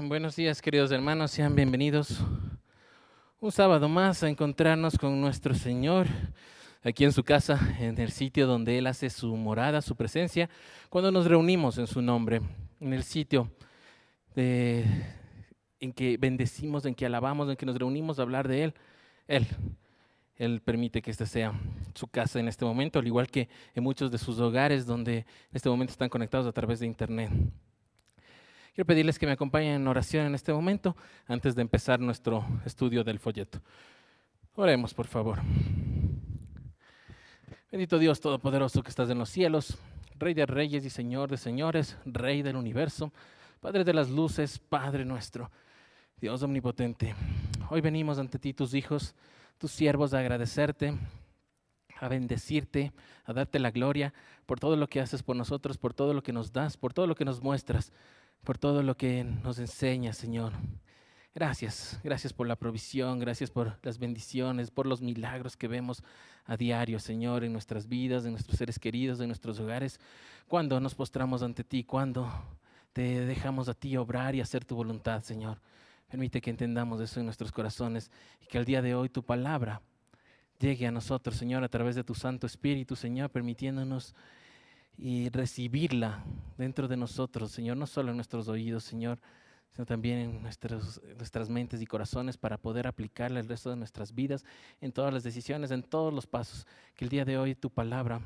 Buenos días, queridos hermanos, sean bienvenidos un sábado más a encontrarnos con nuestro Señor aquí en su casa, en el sitio donde Él hace su morada, su presencia, cuando nos reunimos en su nombre, en el sitio de- en que bendecimos, en que alabamos, en que nos reunimos a hablar de Él. Él, Él permite que esta sea su casa en este momento, al igual que en muchos de sus hogares donde en este momento están conectados a través de Internet. Quiero pedirles que me acompañen en oración en este momento antes de empezar nuestro estudio del folleto. Oremos, por favor. Bendito Dios Todopoderoso que estás en los cielos, Rey de reyes y Señor de señores, Rey del universo, Padre de las luces, Padre nuestro, Dios omnipotente. Hoy venimos ante ti, tus hijos, tus siervos, a agradecerte, a bendecirte, a darte la gloria por todo lo que haces por nosotros, por todo lo que nos das, por todo lo que nos muestras, por todo lo que nos enseñas, Señor. Gracias, gracias por la provisión, gracias por las bendiciones, por los milagros que vemos a diario, Señor, en nuestras vidas, en nuestros seres queridos, en nuestros hogares. Cuando nos postramos ante ti, cuando te dejamos a ti obrar y hacer tu voluntad, Señor. Permite que entendamos eso en nuestros corazones y que al día de hoy tu palabra llegue a nosotros, Señor, a través de tu Santo Espíritu, Señor, permitiéndonos y recibirla dentro de nosotros, Señor, no solo en nuestros oídos, Señor, sino también en nuestras mentes y corazones para poder aplicarla el resto de nuestras vidas, en todas las decisiones, en todos los pasos. Que el día de hoy tu palabra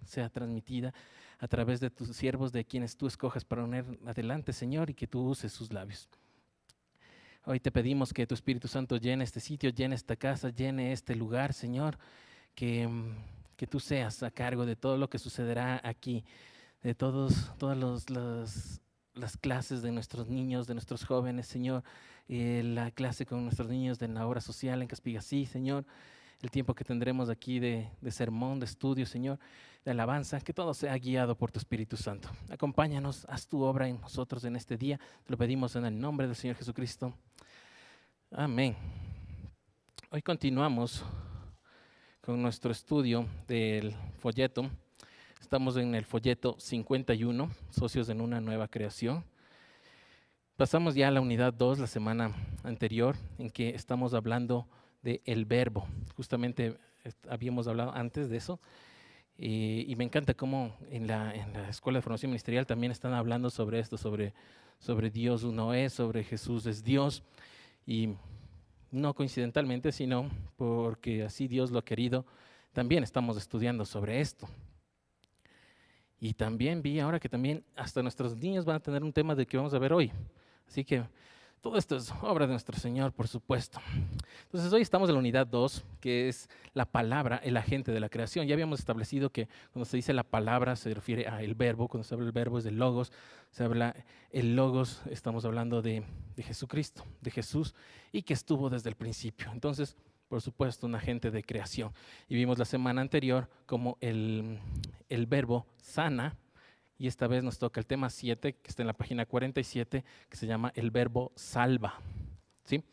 sea transmitida a través de tus siervos, de quienes tú escojas para poner adelante, Señor, y que tú uses sus labios. Hoy te pedimos que tu Espíritu Santo llene este sitio, llene esta casa, llene este lugar, Señor, que, que tú seas a cargo de todo lo que sucederá aquí, de las clases de nuestros niños, de nuestros jóvenes, Señor, la clase con nuestros niños de la obra social en Caspigasí, Señor, el tiempo que tendremos aquí de sermón, de estudio, Señor, de alabanza, que todo sea guiado por tu Espíritu Santo. Acompáñanos, haz tu obra en nosotros en este día, te lo pedimos en el nombre del Señor Jesucristo. Amén. Hoy continuamos con nuestro estudio del folleto. Estamos en el folleto 51, Socios en una nueva creación. Pasamos ya a la unidad 2 la semana anterior, en que estamos hablando del verbo. Justamente habíamos hablado antes de eso. Y me encanta cómo en la Escuela de Formación Ministerial también están hablando sobre esto, sobre Dios uno es, sobre Jesús es Dios. Y no coincidentalmente, sino porque así Dios lo ha querido, también estamos estudiando sobre esto. Y también vi ahora que también hasta nuestros niños van a tener un tema de que vamos a ver hoy. Así que todo esto es obra de nuestro Señor, por supuesto. Entonces hoy estamos en la unidad 2, que es la palabra, el agente de la creación. Ya habíamos establecido que cuando se dice la palabra se refiere al verbo, cuando se habla del verbo es del logos, se habla el logos, estamos hablando de Jesucristo, de Jesús, y que estuvo desde el principio. Entonces, por supuesto, un agente de creación. Y vimos la semana anterior como el verbo sana, y esta vez nos toca el tema 7, que está en la página 47, que se llama el verbo salva. ¿Sí?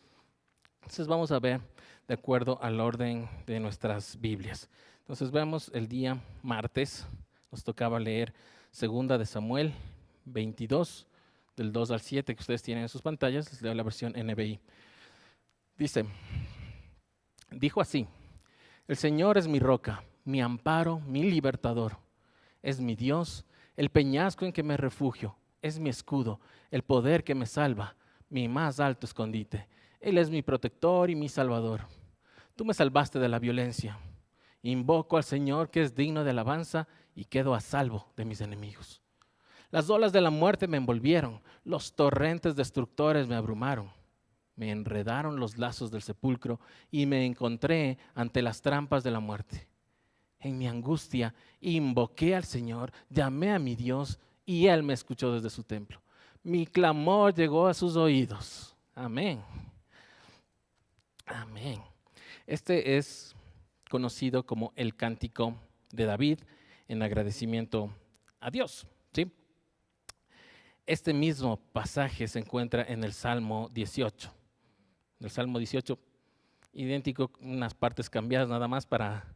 Entonces vamos a ver de acuerdo al orden de nuestras Biblias. Entonces vemos el día martes, nos tocaba leer 2 de Samuel 22, del 2 al 7, que ustedes tienen en sus pantallas. Les leo la versión NBI. Dice, dijo así: el Señor es mi roca, mi amparo, mi libertador. Es mi Dios, el peñasco en que me refugio. Es mi escudo, el poder que me salva, mi más alto escondite. Él es mi protector y mi salvador. Tú me salvaste de la violencia. Invoco al Señor, que es digno de alabanza, y quedo a salvo de mis enemigos. Las olas de la muerte me envolvieron, los torrentes destructores me abrumaron. Me enredaron los lazos del sepulcro y me encontré ante las trampas de la muerte. En mi angustia invoqué al Señor, llamé a mi Dios y Él me escuchó desde su templo. Mi clamor llegó a sus oídos. Amén. Amén. Este es conocido como el cántico de David en agradecimiento a Dios. ¿Sí? Este mismo pasaje se encuentra en el Salmo 18. En el Salmo 18, idéntico, unas partes cambiadas nada más para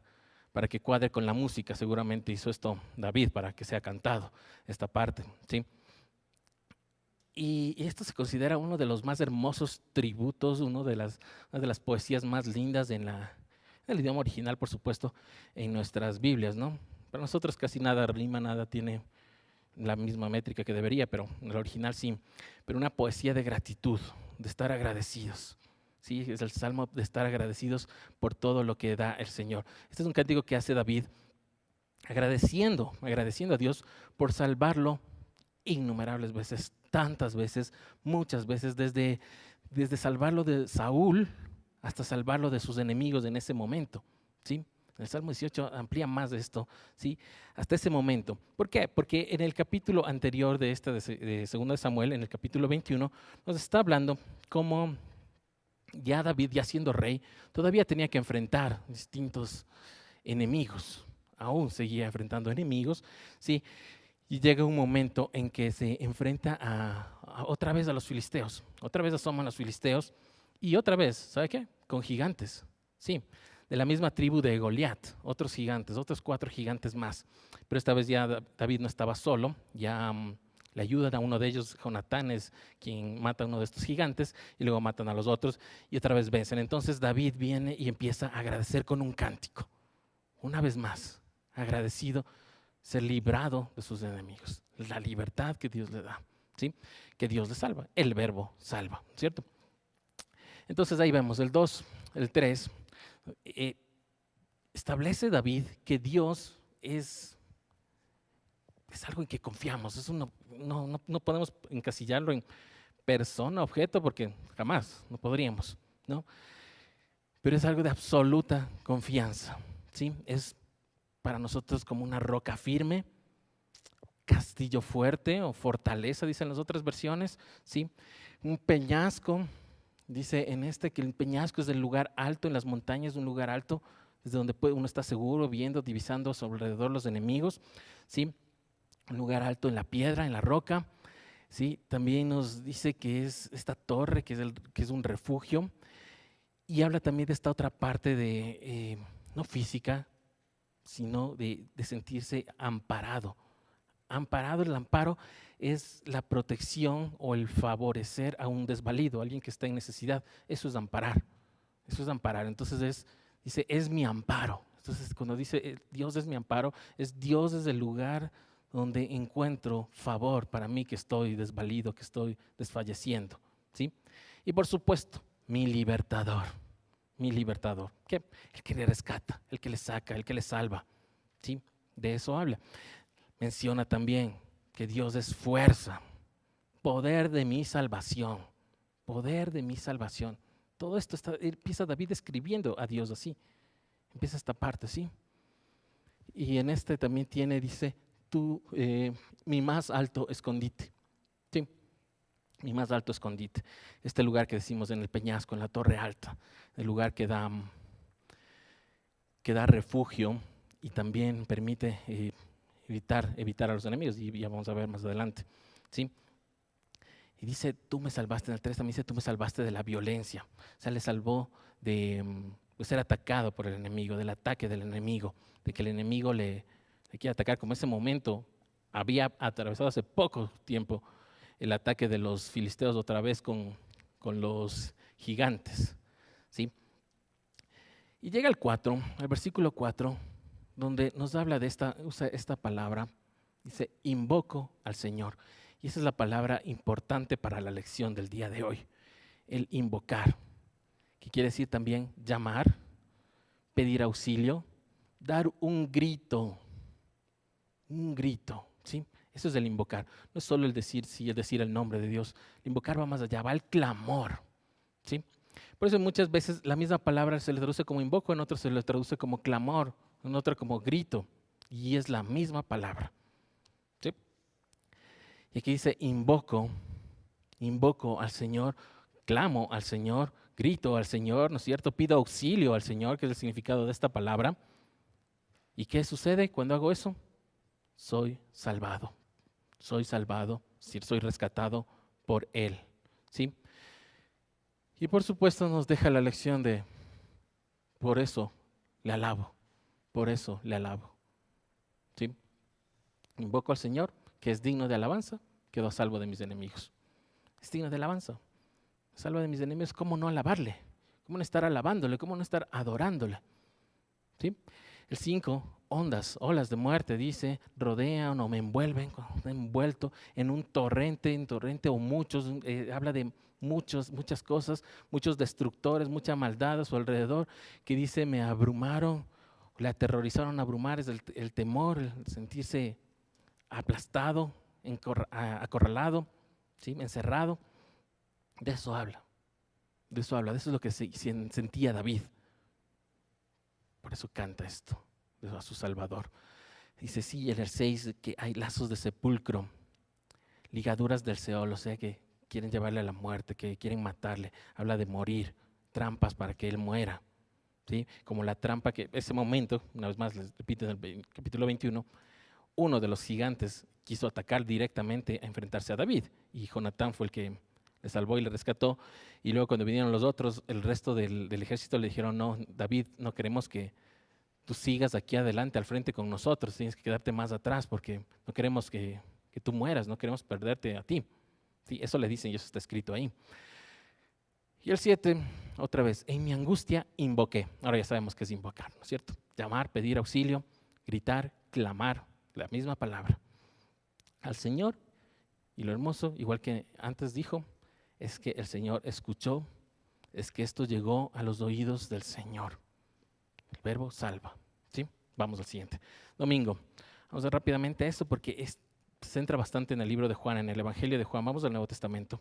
que cuadre con la música. Seguramente hizo esto David para que sea cantado esta parte, ¿sí? Y esto se considera uno de los más hermosos tributos, una de las poesías más lindas en el idioma original, por supuesto, en nuestras Biblias, ¿no? Para nosotros casi nada rima, nada tiene la misma métrica que debería, pero en el original sí. Pero una poesía de gratitud, de estar agradecidos. Sí, es el salmo de estar agradecidos por todo lo que da el Señor. Este es un cántico que hace David agradeciendo a Dios por salvarlo innumerables veces, tantas veces, muchas veces, desde salvarlo de Saúl hasta salvarlo de sus enemigos en ese momento, ¿sí? El Salmo 18 amplía más de esto, ¿sí? Hasta ese momento. ¿Por qué? Porque en el capítulo anterior de 2 de Samuel, en el capítulo 21, nos está hablando cómo ya David, ya siendo rey, todavía tenía que enfrentar distintos enemigos. Aún seguía enfrentando enemigos, ¿sí? Y llega un momento en que se enfrenta otra vez a los filisteos. Otra vez asoman los filisteos y otra vez, ¿sabe qué? Con gigantes, sí, de la misma tribu de Goliat, otros gigantes, otros 4 gigantes más. Pero esta vez ya David no estaba solo, ya le ayudan a uno de ellos. Jonatán es quien mata a uno de estos gigantes y luego matan a los otros y otra vez vencen. Entonces David viene y empieza a agradecer con un cántico. Una vez más, agradecido, ser librado de sus enemigos, la libertad que Dios le da, ¿sí? Que Dios le salva, el verbo salva, ¿cierto? Entonces ahí vemos el 2, el 3, establece David que Dios es algo en que confiamos. Eso no podemos encasillarlo en persona, objeto, porque jamás, no podríamos, ¿no? Pero es algo de absoluta confianza, ¿sí? Es para nosotros como una roca firme, castillo fuerte o fortaleza, dicen las otras versiones, ¿sí? Un peñasco, dice en que el peñasco es el lugar alto, en las montañas, un lugar alto, desde donde uno está seguro, viendo, divisando sobre alrededor los enemigos, ¿sí? Un lugar alto en la piedra, en la roca, ¿sí? También nos dice que es esta torre, que es un refugio, y habla también de esta otra parte de, no física, sino de sentirse amparado. Amparado, el amparo es la protección o el favorecer a un desvalido, a alguien que está en necesidad. Eso es amparar. Eso es amparar. Entonces dice, es mi amparo. Entonces cuando dice Dios es mi amparo, es Dios es el lugar donde encuentro favor para mí que estoy desvalido, que estoy desfalleciendo, ¿sí? Y por supuesto, mi libertador. Mi libertador. ¿Qué? El que le rescata, el que le saca, el que le salva, ¿sí? De eso habla. Menciona también que Dios es fuerza, poder de mi salvación, poder de mi salvación. Todo esto empieza David escribiendo a Dios así. Empieza esta parte, ¿sí? Y en también dice, mi más alto escondite. ¿Sí? Mi más alto escondite. Este lugar que decimos en el peñasco, en la torre alta, el lugar que da refugio y también permite evitar a los enemigos, y ya vamos a ver más adelante, ¿sí? Y dice, tú me salvaste, en el 3 también dice, tú me salvaste de la violencia. O sea, le salvó de ser atacado por el enemigo, del ataque del enemigo, de que el enemigo le quiere atacar, como ese momento había atravesado hace poco tiempo el ataque de los filisteos otra vez con los gigantes, ¿sí? Y llega el versículo 4, donde nos habla usa esta palabra, dice, invoco al Señor. Y esa es la palabra importante para la lección del día de hoy, el invocar, que quiere decir también llamar, pedir auxilio, dar un grito, ¿sí? Eso es el invocar. No es solo el decir sí, es decir el nombre de Dios. El invocar va más allá, va al clamor, ¿sí? Por eso muchas veces la misma palabra se le traduce como invoco, en otros se le traduce como clamor, en otro como grito, y es la misma palabra, ¿sí? Y aquí dice invoco al Señor, clamo al Señor, grito al Señor, ¿no es cierto? Pido auxilio al Señor, que es el significado de esta palabra. ¿Y qué sucede cuando hago eso? Soy salvado, soy rescatado por Él, ¿sí? Y por supuesto nos deja la lección de, por eso le alabo, ¿sí? Invoco al Señor, que es digno de alabanza, quedo a salvo de mis enemigos. es digno de alabanza. Salva de mis enemigos, ¿cómo no alabarle? ¿Cómo no estar alabándole? ¿Cómo no estar adorándole? ¿Sí? El 5, ondas, olas de muerte, dice, rodean o me envuelven, envuelto en un torrente o muchos, habla de muchas cosas, muchos destructores, mucha maldad a su alrededor, que dice, me abrumaron, le aterrorizaron. Abrumar es el temor, el sentirse aplastado, acorralado, ¿sí? Encerrado. De eso habla, de eso es lo que sentía David. Por eso canta esto, a su Salvador. Dice, sí, en el 6, que hay lazos de sepulcro, ligaduras del Seol, o sea que quieren llevarle a la muerte, que quieren matarle. Habla de morir, trampas para que él muera. ¿Sí? Como la trampa que, ese momento, una vez más les repito, en el capítulo 21, uno de los gigantes quiso atacar directamente a enfrentarse a David, y Jonatán fue el que le salvó y le rescató. Y luego cuando vinieron los otros, el resto del ejército le dijeron, no, David, no queremos que tú sigas aquí adelante al frente con nosotros, tienes que quedarte más atrás porque no queremos que tú mueras, no queremos perderte a ti. Sí, eso le dicen y eso está escrito ahí. Y el 7, otra vez, en mi angustia invoqué. Ahora ya sabemos qué es invocar, ¿no es cierto? Llamar, pedir auxilio, gritar, clamar, la misma palabra al Señor. Y lo hermoso, igual que antes dijo, es que el Señor escuchó, es que esto llegó a los oídos del Señor. El verbo salva. ¿Sí? Vamos al siguiente. Domingo. Vamos a ver rápidamente a esto porque se centra bastante en el libro de Juan, en el Evangelio de Juan. Vamos al Nuevo Testamento.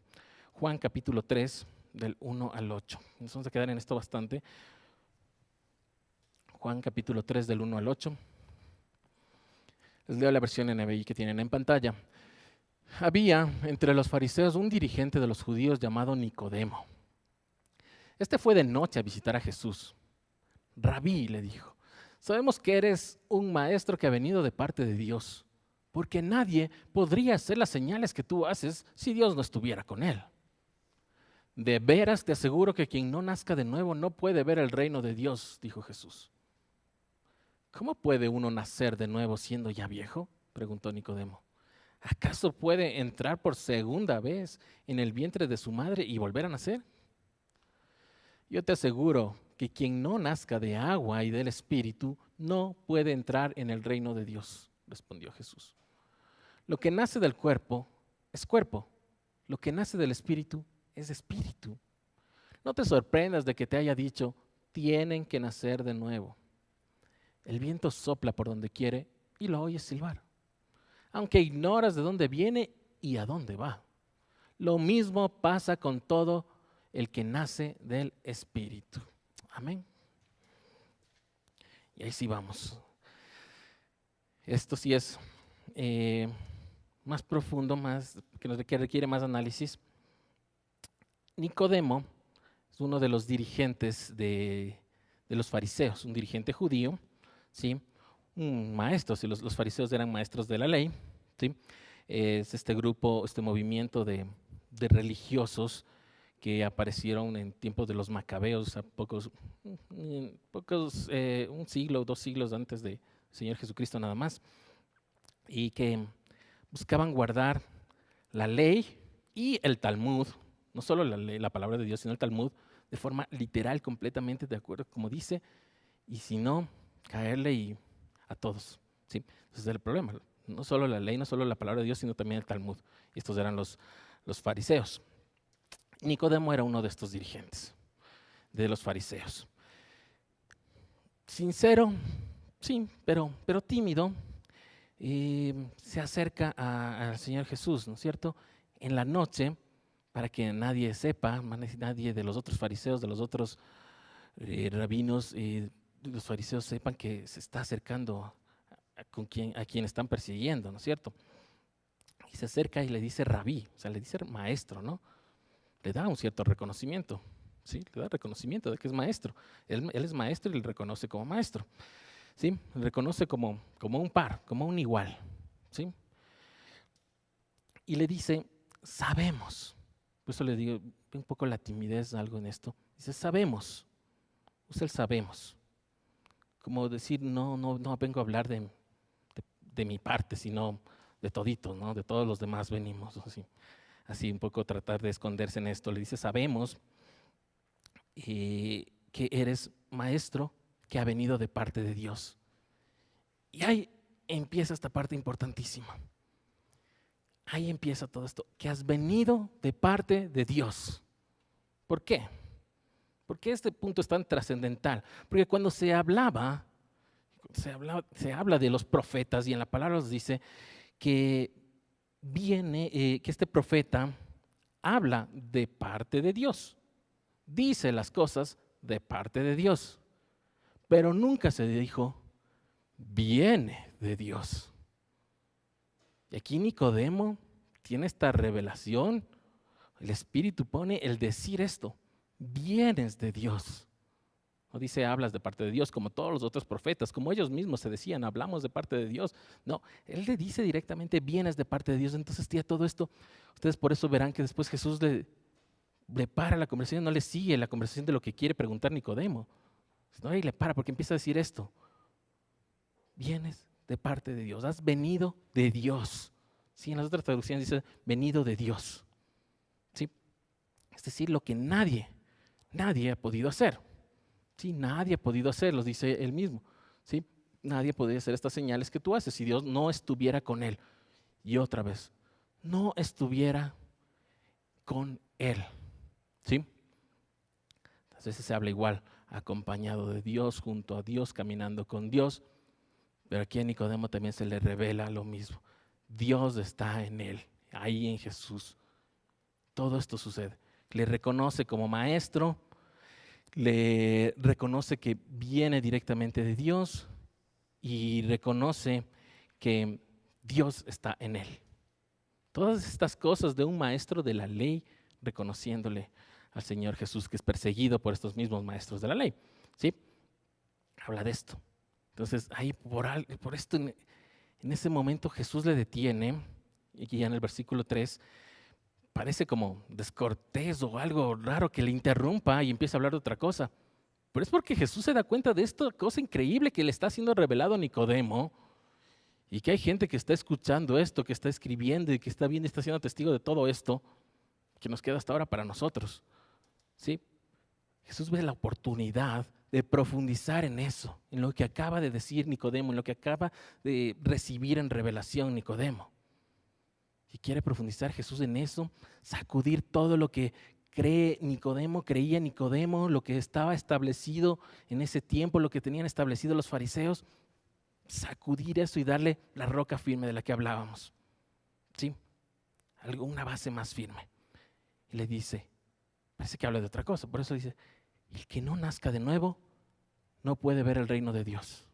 Juan capítulo 3, del 1 al 8. Nos vamos a quedar en esto bastante. Juan capítulo 3, del 1 al 8. Les leo la versión NBI que tienen en pantalla. Había entre los fariseos un dirigente de los judíos llamado Nicodemo. Este fue de noche a visitar a Jesús. Rabí, le dijo, sabemos que eres un maestro que ha venido de parte de Dios, porque nadie podría hacer las señales que tú haces si Dios no estuviera con él. De veras te aseguro que quien no nazca de nuevo no puede ver el reino de Dios, dijo Jesús. ¿Cómo puede uno nacer de nuevo siendo ya viejo?, preguntó Nicodemo. ¿Acaso puede entrar por segunda vez en el vientre de su madre y volver a nacer? Yo te aseguro que quien no nazca de agua y del Espíritu no puede entrar en el reino de Dios, respondió Jesús. Lo que nace del cuerpo es cuerpo, lo que nace del Espíritu es espíritu. No te sorprendas de que te haya dicho, tienen que nacer de nuevo. El viento sopla por donde quiere y lo oyes silbar, aunque ignoras de dónde viene y a dónde va. Lo mismo pasa con todo el que nace del Espíritu. Amén. Y ahí sí vamos. Esto sí es más profundo, que requiere más análisis. Nicodemo es uno de los dirigentes de los fariseos, un dirigente judío, ¿sí? Un maestro, si los fariseos eran maestros de la ley, ¿sí? Es este grupo, este movimiento de religiosos que aparecieron en tiempos de los macabeos, a un siglo, 2 siglos antes del Señor Jesucristo nada más, y que buscaban guardar la ley y el Talmud, no solo la ley, la palabra de Dios, sino el Talmud, de forma literal, completamente de acuerdo, como dice, y si no, caerle a todos. ¿Sí? Ese es el problema. No solo la ley, no solo la palabra de Dios, sino también el Talmud. Y estos eran los fariseos. Nicodemo era uno de estos dirigentes, de los fariseos. Sincero, sí, pero tímido, se acerca al Señor Jesús, ¿no es cierto? En la noche, para que nadie sepa, nadie de los otros fariseos, de los otros rabinos, los fariseos sepan que se está acercando a quien están persiguiendo, ¿no es cierto? Y se acerca y le dice rabí, o sea, le dice maestro, ¿no? Le da un cierto reconocimiento, ¿sí? Le da reconocimiento de que es maestro. Él es maestro y le reconoce como maestro, ¿sí? Le reconoce como un par, como un igual, ¿sí? Y le dice, sabemos. Por eso le digo, un poco la timidez, algo en esto. Dice, sabemos. Usa el sabemos. Como decir, no vengo a hablar de mi parte, sino de todito, ¿no? De todos los demás venimos, así. así un poco tratar de esconderse en esto. Le dice, sabemos que eres maestro que ha venido de parte de Dios. Y ahí empieza esta parte importantísima. Ahí empieza todo esto, que has venido de parte de Dios. ¿Por qué? ¿Por qué este punto es tan trascendental? Porque cuando se habla de los profetas, y en la palabra nos dice que que este profeta habla de parte de Dios, dice las cosas de parte de Dios, pero nunca se dijo viene de Dios. Y aquí Nicodemo tiene esta revelación. El Espíritu pone el decir esto, vienes de Dios. No dice hablas de parte de Dios como todos los otros profetas, como ellos mismos se decían, hablamos de parte de Dios. No, él le dice directamente vienes de parte de Dios. Entonces, tía, todo esto, ustedes por eso verán que después Jesús le para la conversación, no le sigue la conversación de lo que quiere preguntar Nicodemo. No, y le para porque empieza a decir esto. Vienes de parte de Dios, has venido de Dios. Sí, en las otras traducciones dice venido de Dios. ¿Sí? Es decir, lo que nadie ha podido hacer. Sí, nadie ha podido hacerlo, dice él mismo. ¿Sí? Nadie podría hacer estas señales que tú haces si Dios no estuviera con él. Y otra vez, no estuviera con él. ¿Sí? A veces se habla igual, acompañado de Dios, junto a Dios, caminando con Dios. Pero aquí a Nicodemo también se le revela lo mismo. Dios está en él, ahí en Jesús. Todo esto sucede. Le reconoce como maestro, le reconoce que viene directamente de Dios y reconoce que Dios está en él. Todas estas cosas de un maestro de la ley reconociéndole al Señor Jesús, que es perseguido por estos mismos maestros de la ley. ¿Sí? Habla de esto. Entonces, ahí por esto, en ese momento Jesús le detiene, y aquí ya en el versículo 3, parece como descortés o algo raro que le interrumpa y empieza a hablar de otra cosa. Pero es porque Jesús se da cuenta de esta cosa increíble que le está siendo revelado a Nicodemo, y que hay gente que está escuchando esto, que está escribiendo y que está viendo y está siendo testigo de todo esto, que nos queda hasta ahora para nosotros. ¿Sí? Jesús ve la oportunidad de profundizar en eso, en lo que acaba de decir Nicodemo, en lo que acaba de recibir en revelación Nicodemo. Y quiere profundizar Jesús en eso, sacudir todo lo que creía Nicodemo, lo que estaba establecido en ese tiempo, lo que tenían establecido los fariseos, sacudir eso y darle la roca firme de la que hablábamos. ¿Sí? Una base más firme. Y le dice, parece que habla de otra cosa, por eso dice, el que no nazca de nuevo no puede ver el reino de Dios.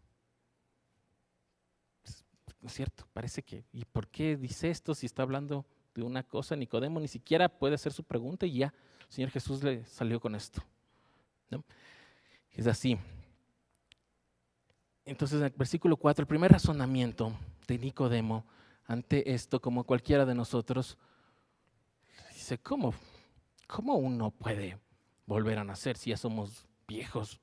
¿No es cierto? Parece que, ¿y por qué dice esto si está hablando de una cosa? Nicodemo ni siquiera puede hacer su pregunta y ya el Señor Jesús le salió con esto, ¿no? Es así. Entonces, en el versículo 4, el primer razonamiento de Nicodemo ante esto, como cualquiera de nosotros, dice, ¿cómo uno puede volver a nacer si ya somos viejos?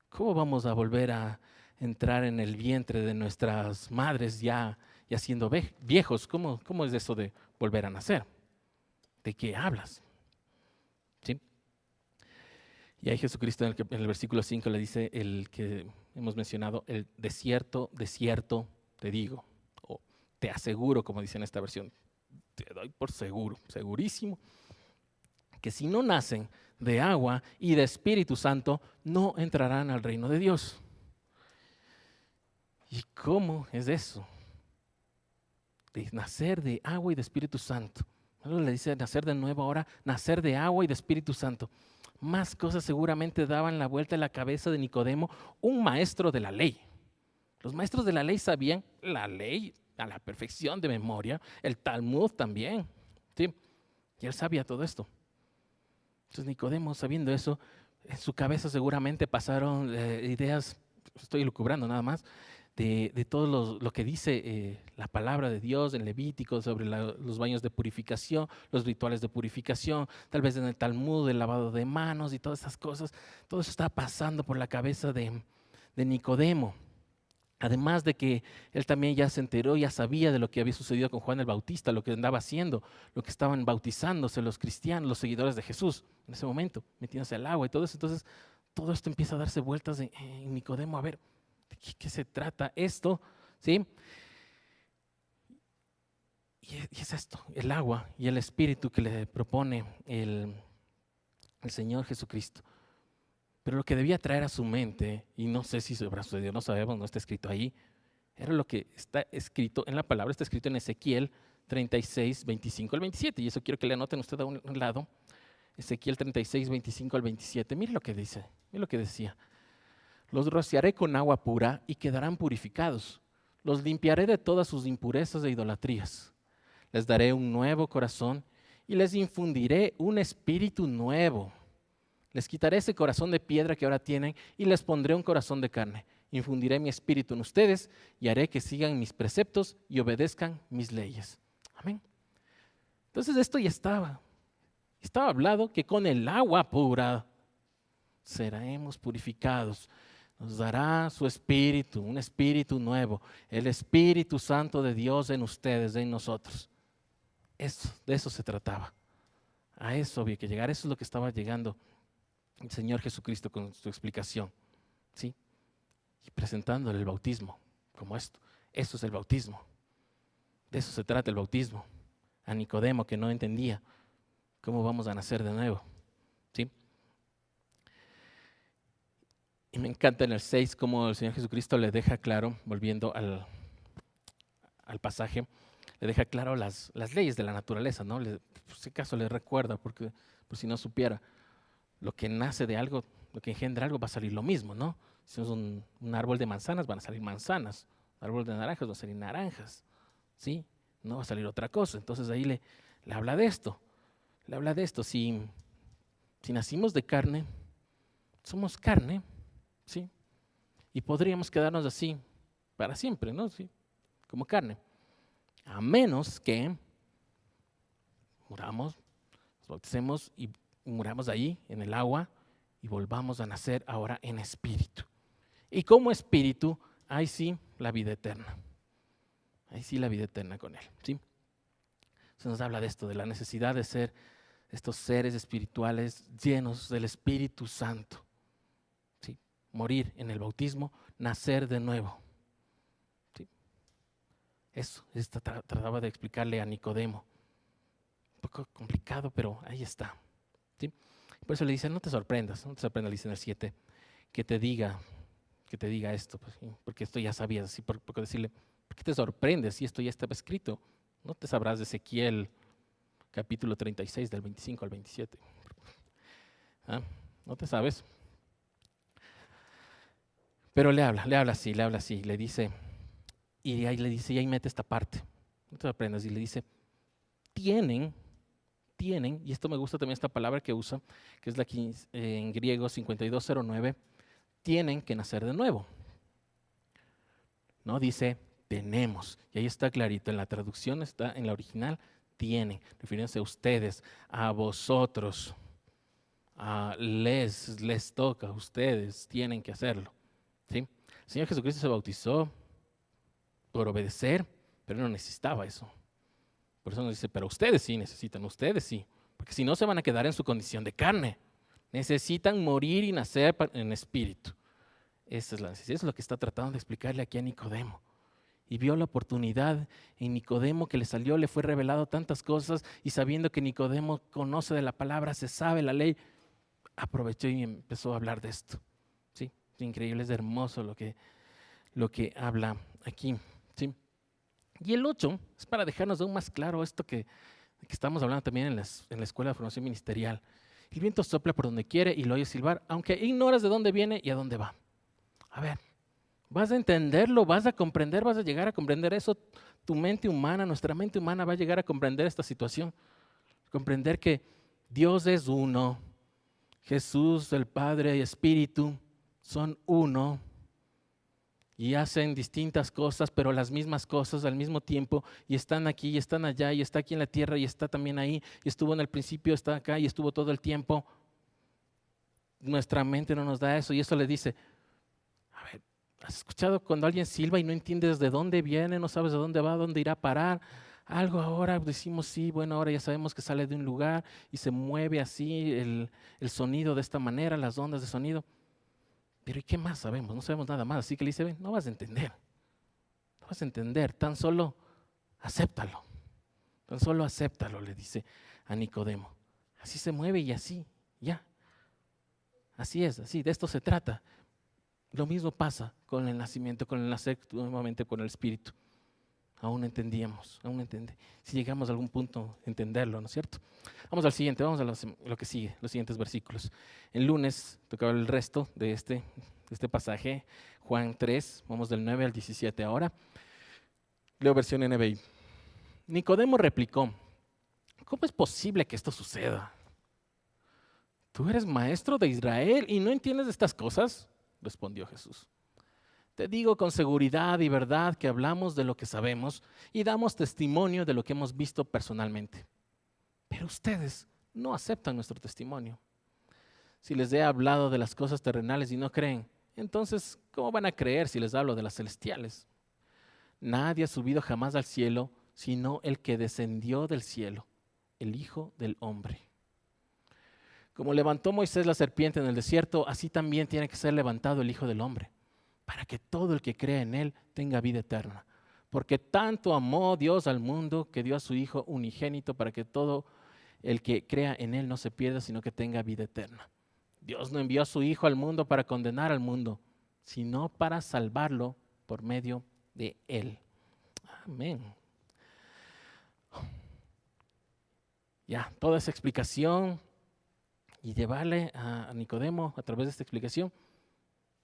¿Cómo vamos a volver a entrar en el vientre de nuestras madres ya siendo viejos? ¿Cómo es eso de volver a nacer? ¿De qué hablas? ¿Sí? Y ahí Jesucristo en el versículo 5 le dice el que hemos mencionado, el desierto te digo, o te aseguro, como dice en esta versión, te doy por seguro, segurísimo, que si no nacen de agua y de Espíritu Santo, no entrarán al reino de Dios. ¿Y cómo es eso? De nacer de agua y de Espíritu Santo. Luego le dice nacer de nuevo, ahora nacer de agua y de Espíritu Santo. Más cosas seguramente daban la vuelta a la cabeza de Nicodemo, un maestro de la ley. Los maestros de la ley sabían la ley a la perfección de memoria, el Talmud también, ¿sí? Y él sabía todo esto. Entonces Nicodemo, sabiendo eso, en su cabeza seguramente pasaron ideas, estoy lucubrando nada más, de todo lo que dice la palabra de Dios en Levítico sobre los baños de purificación, los rituales de purificación, tal vez en el Talmud, el lavado de manos y todas esas cosas. Todo eso está pasando por la cabeza de Nicodemo. Además de que él también ya se enteró, ya sabía de lo que había sucedido con Juan el Bautista, lo que andaba haciendo, lo que estaban bautizándose los cristianos, los seguidores de Jesús en ese momento, metiéndose al agua y todo eso. Entonces, todo esto empieza a darse vueltas en Nicodemo, a ver, ¿de qué se trata esto? ¿Sí? Y es esto, el agua y el espíritu que le propone el Señor Jesucristo. Pero lo que debía traer a su mente, y no sé si se habrá sucedido, no sabemos, no está escrito ahí, era lo que está escrito en la palabra, está escrito en Ezequiel 36, 25 al 27. Y eso quiero que le anoten usted a un lado. Ezequiel 36, 25 al 27. Mire lo que dice, mire lo que decía. Los rociaré con agua pura y quedarán purificados. Los limpiaré de todas sus impurezas e idolatrías. Les daré un nuevo corazón y les infundiré un espíritu nuevo. Les quitaré ese corazón de piedra que ahora tienen y les pondré un corazón de carne. Infundiré mi espíritu en ustedes y haré que sigan mis preceptos y obedezcan mis leyes. Amén. Entonces esto ya estaba. Estaba hablado que con el agua pura seremos purificados. Nos dará su espíritu, un espíritu nuevo. El Espíritu Santo de Dios en ustedes, en nosotros. De eso se trataba. A eso había que llegar. Eso es lo que estaba llegando el Señor Jesucristo con su explicación, ¿sí? Y presentándole el bautismo como esto. Eso es el bautismo. De eso se trata el bautismo. A Nicodemo, que no entendía cómo vamos a nacer de nuevo, ¿sí? Y me encanta en el 6 cómo el Señor Jesucristo le deja claro, volviendo al pasaje, le deja claro las leyes de la naturaleza, ¿no? Por si acaso le recuerda, porque por si no supiera. Lo que nace de algo, lo que engendra algo va a salir lo mismo, ¿no? Si es un árbol de manzanas, van a salir manzanas. Un árbol de naranjas, van a salir naranjas, ¿sí? No va a salir otra cosa. Entonces ahí le habla de esto. Le habla de esto. Si nacimos de carne, somos carne, ¿sí? Y podríamos quedarnos así para siempre, ¿no? ¿Sí? Como carne. A menos que muramos, nos bauticemos y muramos ahí en el agua y volvamos a nacer ahora en espíritu. Y como espíritu, ahí sí la vida eterna. Ahí sí la vida eterna con Él, ¿sí? Se nos habla de esto, de la necesidad de ser estos seres espirituales llenos del Espíritu Santo, ¿sí? Morir en el bautismo, nacer de nuevo, ¿sí? Eso trataba de explicarle a Nicodemo. Un poco complicado, pero ahí está. ¿Sí? Por eso le dice, no te sorprendas, le dice en el 7, que te diga esto, pues, porque esto ya sabías, así porque decirle, ¿por qué te sorprendes si esto ya estaba escrito? No te sabrás de Ezequiel capítulo 36 del 25 al 27. ¿Ah? No te sabes. Pero le habla así, le dice, y ahí mete esta parte, no te sorprendas, y le dice, tienen, y esto me gusta también esta palabra que usa, que es la que en griego 5209, tienen que nacer de nuevo. No dice tenemos, y ahí está clarito, en la traducción está, en la original, tienen, refiriéndose a ustedes, a vosotros, les toca, ustedes tienen que hacerlo, ¿sí? El Señor Jesucristo se bautizó por obedecer, pero no necesitaba eso. Por eso nos dice, pero ustedes sí necesitan, ustedes sí, porque si no se van a quedar en su condición de carne. Necesitan morir y nacer en espíritu. Esa es la necesidad, eso es lo que está tratando de explicarle aquí a Nicodemo. Y vio la oportunidad en Nicodemo que le fue revelado tantas cosas, y sabiendo que Nicodemo conoce de la palabra, se sabe la ley, aprovechó y empezó a hablar de esto. ¿Sí? Es increíble, es hermoso lo que habla aquí. ¿Sí? Y el 8 es para dejarnos aún más claro esto que estamos hablando también en la Escuela de Formación Ministerial. El viento sopla por donde quiere y lo oyes silbar, aunque ignoras de dónde viene y a dónde va. A ver, vas a entenderlo, vas a comprender, vas a llegar a comprender eso. Tu mente humana, nuestra mente humana va a llegar a comprender esta situación. Comprender que Dios es uno, Jesús, el Padre y Espíritu son uno. Y hacen distintas cosas, pero las mismas cosas al mismo tiempo, y están aquí, y están allá, y está aquí en la tierra, y está también ahí, y estuvo en el principio, está acá, y estuvo todo el tiempo. Nuestra mente no nos da eso, y eso le dice, a ver, ¿Has escuchado cuando alguien silba y no entiendes de dónde viene, no sabes de dónde va, dónde irá a parar? Algo ahora decimos, sí, bueno, ahora ya sabemos que sale de un lugar y se mueve así el sonido de esta manera, las ondas de sonido. Pero ¿y qué más sabemos? No sabemos nada más. Así que le dice, ven, no vas a entender. No vas a entender, tan solo acéptalo. Tan solo acéptalo, le dice a Nicodemo. Así se mueve y así, ya. Así es, así, de esto se trata. Lo mismo pasa con el nacimiento, con el nacer nuevamente con el Espíritu. Aún entendíamos, aún entendemos. Si llegamos a algún punto a entenderlo, ¿no es cierto? Vamos al siguiente, vamos a lo que sigue, los siguientes versículos. El lunes tocaba el resto de este pasaje, Juan 3, vamos del 9 al 17 ahora. Leo versión NBI. Nicodemo replicó, ¿cómo es posible que esto suceda? ¿Tú eres maestro de Israel y no entiendes estas cosas? Respondió Jesús. Te digo con seguridad y verdad que hablamos de lo que sabemos y damos testimonio de lo que hemos visto personalmente. Pero ustedes no aceptan nuestro testimonio. Si les he hablado de las cosas terrenales y no creen, entonces, ¿cómo van a creer si les hablo de las celestiales? Nadie ha subido jamás al cielo, sino el que descendió del cielo, el Hijo del Hombre. Como levantó Moisés la serpiente en el desierto, así también tiene que ser levantado el Hijo del Hombre, para que todo el que crea en Él tenga vida eterna. Porque tanto amó Dios al mundo que dio a su Hijo unigénito para que todo el que crea en Él no se pierda, sino que tenga vida eterna. Dios no envió a su Hijo al mundo para condenar al mundo, sino para salvarlo por medio de Él. Amén. Ya, toda esa explicación y llevarle a Nicodemo a través de esta explicación.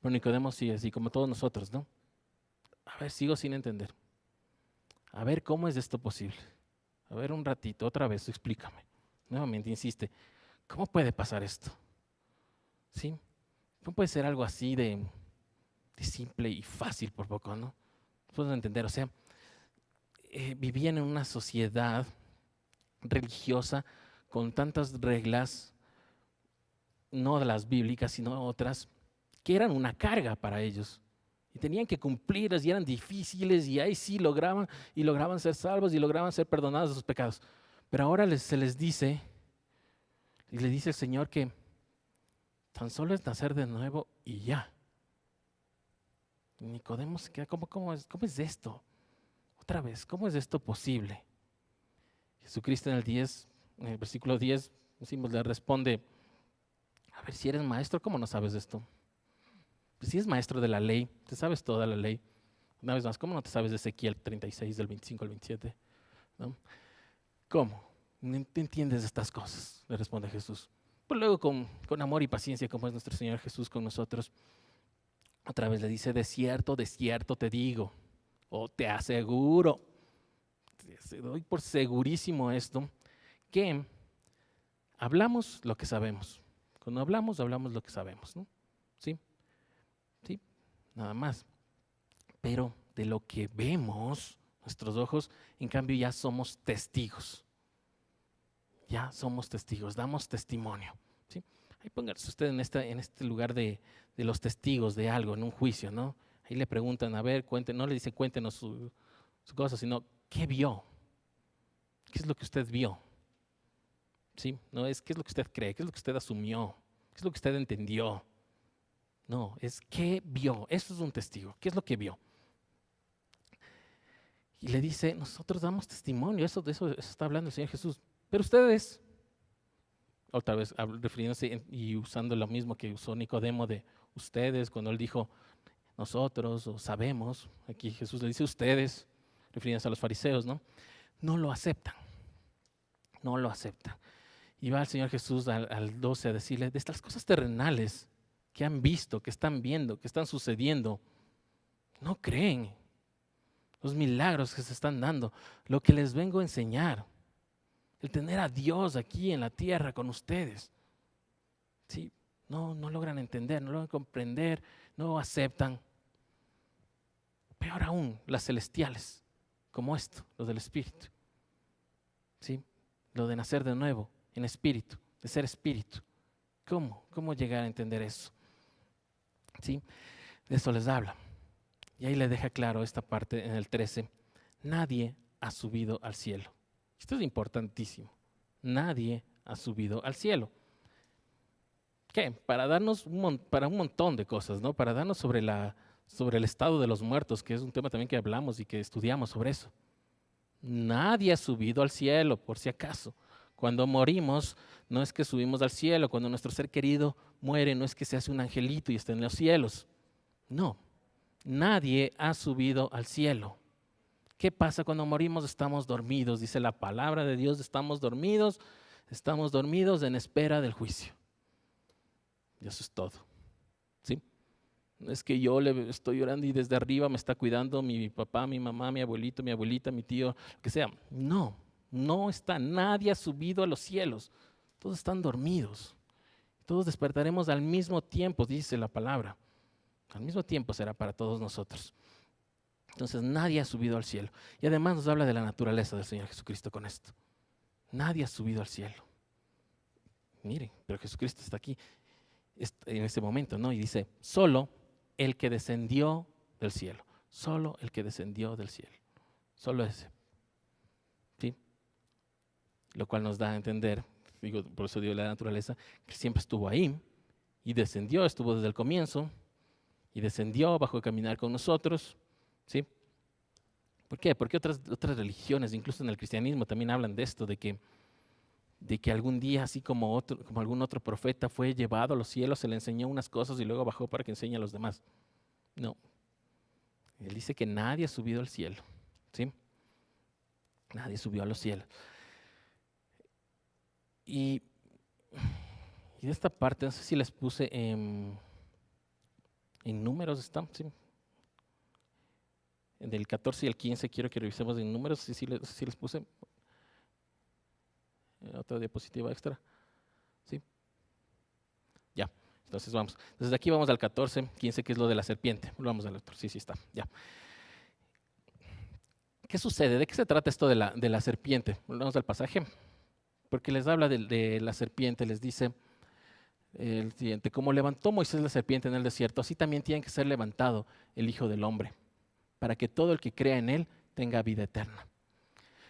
Pero Nicodemo sí, así como todos nosotros, ¿no? A ver, sigo sin entender. A ver, ¿cómo es esto posible? A ver, un ratito, otra vez, explícame. Nuevamente insiste, ¿cómo puede pasar esto? ¿Sí? ¿Cómo puede ser algo así de simple y fácil por poco, no? Puedo entender, o sea, vivían en una sociedad religiosa con tantas reglas, no de las bíblicas, sino otras, que eran una carga para ellos. Y tenían que cumplirlas y eran difíciles y ahí sí lograban ser salvos y lograban ser perdonados de sus pecados. Pero ahora se les dice, y le dice el Señor que tan solo es nacer de nuevo y ya. Nicodemo se queda, ¿cómo es esto? Otra vez, ¿cómo es esto posible? Jesucristo en el versículo 10, le responde, a ver, si eres maestro, ¿cómo no sabes esto? Pues si es maestro de la ley, te sabes toda la ley. Una vez más, ¿cómo no te sabes de Ezequiel 36, del 25 al 27? ¿No? ¿Cómo? ¿No te entiendes de estas cosas? Le responde Jesús. Pues luego con amor y paciencia, como es nuestro Señor Jesús con nosotros, otra vez le dice, de cierto te digo, o te aseguro, te doy por segurísimo esto, que hablamos lo que sabemos. Cuando hablamos lo que sabemos, ¿no? ¿Sí? ¿Sí? Nada más. Pero de lo que vemos, nuestros ojos, en cambio ya somos testigos. Ya somos testigos, damos testimonio. ¿Sí? Ahí póngase usted en este lugar de los testigos de algo, en un juicio, ¿no? Ahí le preguntan, a ver, no le dice cuéntenos su cosa, sino ¿qué vio? ¿Qué es lo que usted vio? ¿Sí? No es qué es lo que usted cree, qué es lo que usted asumió, qué es lo que usted entendió. No, es qué vio. Eso es un testigo. ¿Qué es lo que vio? Y le dice, nosotros damos testimonio. De eso está hablando el Señor Jesús. Pero ustedes, otra vez refiriéndose y usando lo mismo que usó Nicodemo de ustedes, cuando él dijo nosotros o sabemos, aquí Jesús le dice ustedes, refiriéndose a los fariseos, ¿no? No lo aceptan. No lo aceptan. Y va el Señor Jesús al 12 a decirle, de estas cosas terrenales que han visto, que están viendo, que están sucediendo, no creen. Los milagros que se están dando, lo que les vengo a enseñar, el tener a Dios aquí en la tierra con ustedes. Sí, no logran entender, no logran comprender, no aceptan. Peor aún, las celestiales, como esto, lo del Espíritu. Sí, lo de nacer de nuevo en espíritu, de ser espíritu. ¿Cómo llegar a entender eso? ¿Sí? De eso les habla. Y ahí le deja claro esta parte en el 13. Nadie ha subido al cielo. Esto es importantísimo. Nadie ha subido al cielo. ¿Qué? Para darnos para un montón de cosas, ¿no? Para darnos sobre el estado de los muertos, que es un tema también que hablamos y que estudiamos sobre eso. Nadie ha subido al cielo, por si acaso. Cuando morimos, no es que subimos al cielo. Cuando nuestro ser querido muere, no es que se hace un angelito y está en los cielos. No, nadie ha subido al cielo. ¿Qué pasa cuando morimos? Estamos dormidos, dice la palabra de Dios, estamos dormidos en espera del juicio. Y eso es todo. ¿Sí? No es que yo le estoy llorando y desde arriba me está cuidando mi papá, mi mamá, mi abuelito, mi abuelita, mi tío, lo que sea. No, no está, nadie ha subido a los cielos. Todos están dormidos. Todos despertaremos al mismo tiempo, dice la palabra. Al mismo tiempo será para todos nosotros. Entonces nadie ha subido al cielo. Y además nos habla de la naturaleza del Señor Jesucristo con esto. Nadie ha subido al cielo. Miren, pero Jesucristo está aquí en ese momento, ¿no? Y dice, solo el que descendió del cielo. Solo el que descendió del cielo. Solo ese. ¿Sí? Lo cual nos da a entender, digo, por eso digo la naturaleza, que siempre estuvo ahí y descendió, estuvo desde el comienzo y descendió, bajó a caminar con nosotros. ¿Sí? ¿Por qué? Porque otras religiones, incluso en el cristianismo, también hablan de esto, de que algún día, así como algún otro profeta fue llevado a los cielos, se le enseñó unas cosas y luego bajó para que enseñe a los demás. No. Él dice que nadie ha subido al cielo. ¿Sí? Nadie subió a los cielos. Y de esta parte, no sé si les puse en números, ¿están? ¿Sí? Del 14 y el 15 quiero que revisemos en números, si les puse otra diapositiva extra. ¿Sí? Ya, entonces vamos. Desde aquí vamos al 14, 15, que es lo de la serpiente. Vamos al otro, sí está, ya. ¿Qué sucede? ¿De qué se trata esto de la serpiente? Volvemos al pasaje. Porque les habla de la serpiente, les dice el siguiente, como levantó Moisés la serpiente en el desierto, así también tiene que ser levantado el Hijo del Hombre, para que todo el que crea en él tenga vida eterna.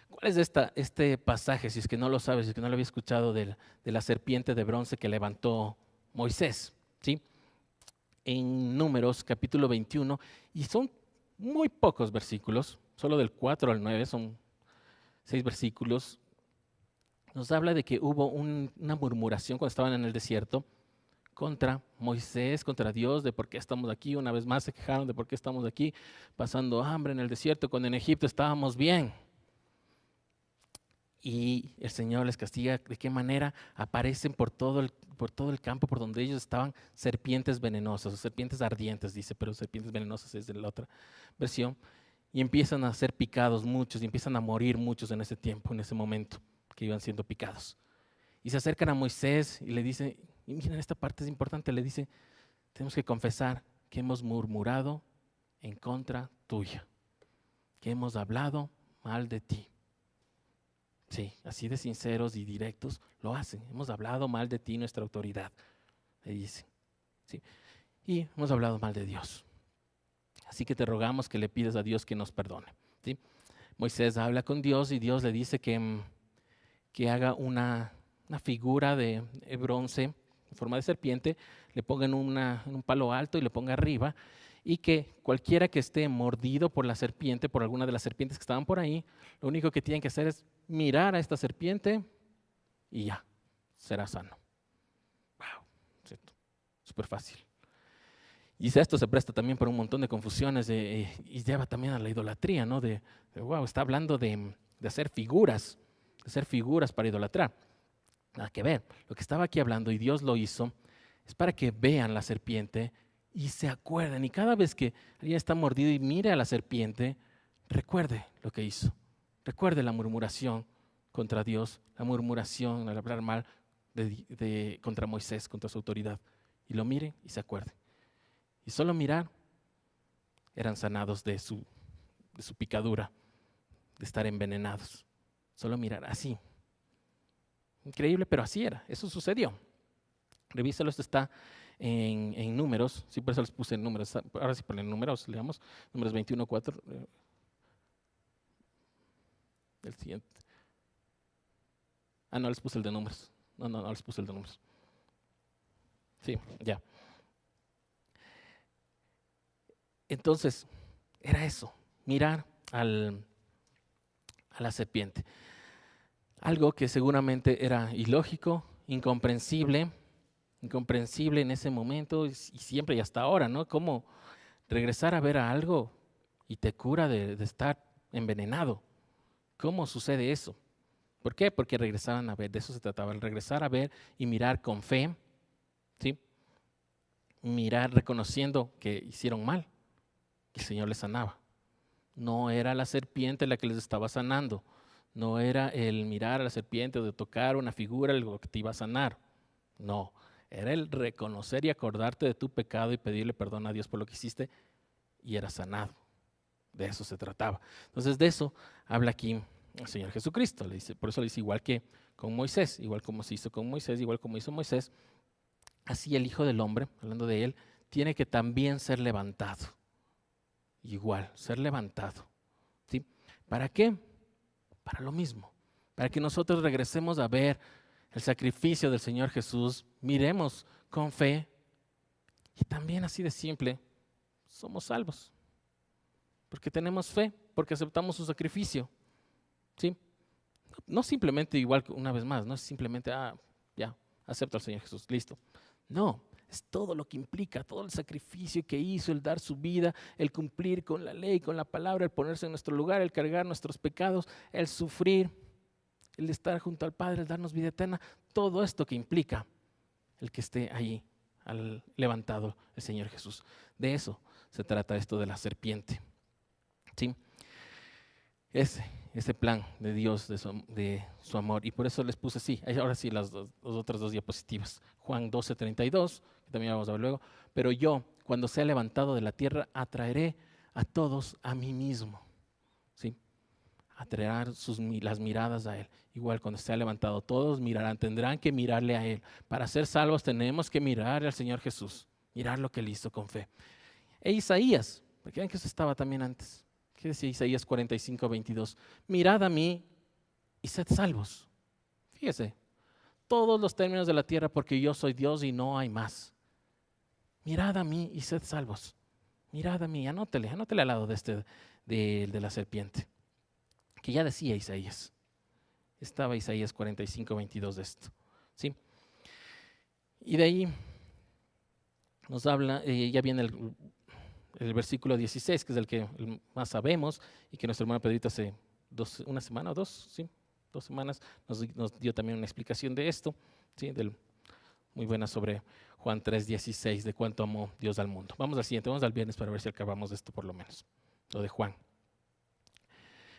¿Cuál es este pasaje, si es que no lo sabes, si es que no lo había escuchado, de la serpiente de bronce que levantó Moisés? ¿Sí? En Números, capítulo 21, y son muy pocos versículos, solo del 4 al 9, son 6 versículos. Nos habla de que hubo una murmuración cuando estaban en el desierto contra Moisés, contra Dios, de por qué estamos aquí. Una vez más se quejaron de por qué estamos aquí pasando hambre en el desierto, cuando en Egipto estábamos bien. Y el Señor les castiga. ¿De qué manera? Aparecen por todo el campo por donde ellos estaban serpientes venenosas, o serpientes ardientes, dice, pero serpientes venenosas es de la otra versión. Y empiezan a ser picados muchos, y empiezan a morir muchos en ese tiempo, en ese momento, que iban siendo picados. Y se acercan a Moisés y le dicen, y miren, esta parte es importante, le dice, tenemos que confesar que hemos murmurado en contra tuya, que hemos hablado mal de ti. Sí, así de sinceros y directos lo hacen. Hemos hablado mal de ti, nuestra autoridad, le dicen. Sí. Y hemos hablado mal de Dios. Así que te rogamos que le pidas a Dios que nos perdone. ¿Sí? Moisés habla con Dios y Dios le dice que haga una figura de bronce en forma de serpiente, le ponga en un palo alto y le ponga arriba, y que cualquiera que esté mordido por la serpiente, por alguna de las serpientes que estaban por ahí, lo único que tienen que hacer es mirar a esta serpiente y ya, será sano. Wow, ¿cierto? Súper fácil. Y esto se presta también por un montón de confusiones y lleva también a la idolatría, ¿no? Wow, está hablando de hacer figuras para idolatrar. Nada que ver. Lo que estaba aquí hablando, y Dios lo hizo, es para que vean la serpiente y se acuerden. Y cada vez que alguien está mordido y mire a la serpiente, recuerde lo que hizo. Recuerde la murmuración contra Dios, la murmuración al hablar mal contra Moisés, contra su autoridad. Y lo mire y se acuerde. Y solo mirar, eran sanados de su picadura, de estar envenenados. Solo mirar, así. Increíble, pero así era. Eso sucedió. Revísalo, esto está en Números, sí, por eso les puse en Números, ahora sí ponen Números, leamos, Números 21:4, el siguiente. No les puse el de Números, no les puse el de Números. Sí, ya. Entonces, era eso, mirar a la serpiente. Algo que seguramente era ilógico, incomprensible en ese momento y siempre y hasta ahora, ¿no? Cómo regresar a ver a algo y te cura de estar envenenado. ¿Cómo sucede eso? ¿Por qué? Porque regresaban a ver, de eso se trataba, el regresar a ver y mirar con fe, ¿sí? Mirar reconociendo que hicieron mal, que el Señor les sanaba. No era la serpiente la que les estaba sanando, no era el mirar a la serpiente o de tocar una figura lo que te iba a sanar, no, era el reconocer y acordarte de tu pecado y pedirle perdón a Dios por lo que hiciste y eras sanado. De eso se trataba. Entonces de eso habla aquí el Señor Jesucristo. Le dice, por eso le dice igual que con Moisés, igual como se hizo con Moisés, igual como hizo Moisés, así el Hijo del Hombre, hablando de él, tiene que también ser levantado. Igual, ser levantado. ¿Sí? ¿Para qué? Para lo mismo. Para que nosotros regresemos a ver el sacrificio del Señor Jesús, miremos con fe y también así de simple, somos salvos. Porque tenemos fe, porque aceptamos su sacrificio. ¿Sí? No simplemente igual que una vez más, no es simplemente, ya, acepto al Señor Jesús, listo. No, es todo lo que implica, todo el sacrificio que hizo, el dar su vida, el cumplir con la ley, con la palabra, el ponerse en nuestro lugar, el cargar nuestros pecados, el sufrir, el estar junto al Padre, el darnos vida eterna, todo esto que implica el que esté allí, al levantado el Señor Jesús. De eso se trata esto de la serpiente. ¿Sí? Ese plan de Dios, de su amor. Y por eso les puse así. Ahora sí, las otras dos diapositivas. Juan 12:32, que también vamos a ver luego. Pero yo, cuando sea levantado de la tierra, atraeré a todos a mí mismo. ¿Sí? Atraerá las miradas a Él. Igual cuando sea levantado, todos mirarán, tendrán que mirarle a Él. Para ser salvos tenemos que mirar al Señor Jesús. Mirar lo que Él hizo con fe. Isaías, porque ven que eso estaba también antes. ¿Qué decía Isaías 45:22? Mirad a mí y sed salvos. Fíjese, todos los términos de la tierra porque yo soy Dios y no hay más. Mirad a mí y sed salvos. Mirad a mí, anótele al lado de la serpiente. Que ya decía Isaías. Estaba Isaías 45:22 de esto. ¿Sí? Y de ahí nos habla, ya viene el versículo 16, que es el que más sabemos y que nuestro hermano Pedrito hace una semana o dos, ¿sí? 2 semanas nos dio también una explicación de esto, ¿sí? Muy buena sobre Juan 3:16, de cuánto amó Dios al mundo. Vamos al siguiente, vamos al viernes para ver si acabamos de esto por lo menos, lo de Juan.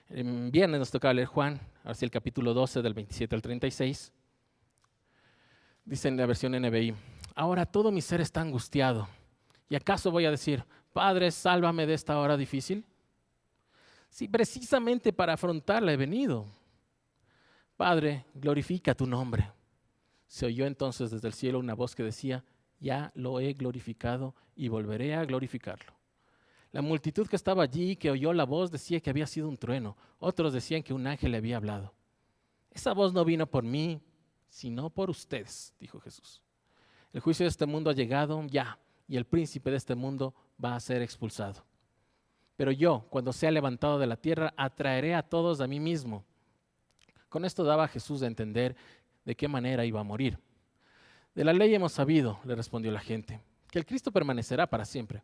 El viernes nos tocaba leer Juan, ahora sí el capítulo 12 del 27 al 36. Dice en la versión NBI, ahora todo mi ser está angustiado. ¿Y acaso voy a decir, Padre, sálvame de esta hora difícil? Si precisamente para afrontarla he venido. Padre, glorifica tu nombre. Se oyó entonces desde el cielo una voz que decía, ya lo he glorificado y volveré a glorificarlo. La multitud que estaba allí, que oyó la voz, decía que había sido un trueno. Otros decían que un ángel le había hablado. Esa voz no vino por mí, sino por ustedes, dijo Jesús. El juicio de este mundo ha llegado ya, y el príncipe de este mundo va a ser expulsado. Pero yo, cuando sea levantado de la tierra, atraeré a todos a mí mismo. Con esto daba Jesús a entender de qué manera iba a morir. De la ley hemos sabido, le respondió la gente, que el Cristo permanecerá para siempre.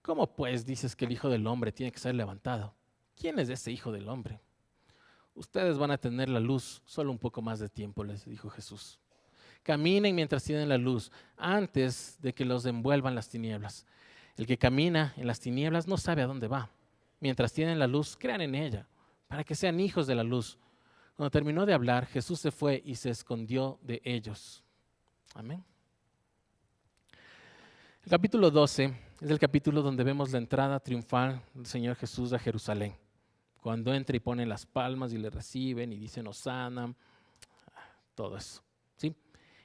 ¿Cómo pues dices que el Hijo del Hombre tiene que ser levantado? ¿Quién es ese Hijo del Hombre? Ustedes van a tener la luz solo un poco más de tiempo, les dijo Jesús. Caminen mientras tienen la luz, antes de que los envuelvan las tinieblas. El que camina en las tinieblas no sabe a dónde va. Mientras tienen la luz, crean en ella, para que sean hijos de la luz. Cuando terminó de hablar, Jesús se fue y se escondió de ellos. Amén. El capítulo 12 es el capítulo donde vemos la entrada triunfal del Señor Jesús a Jerusalén. Cuando entra y pone las palmas y le reciben y dicen Hosana, todo eso. ¿Sí?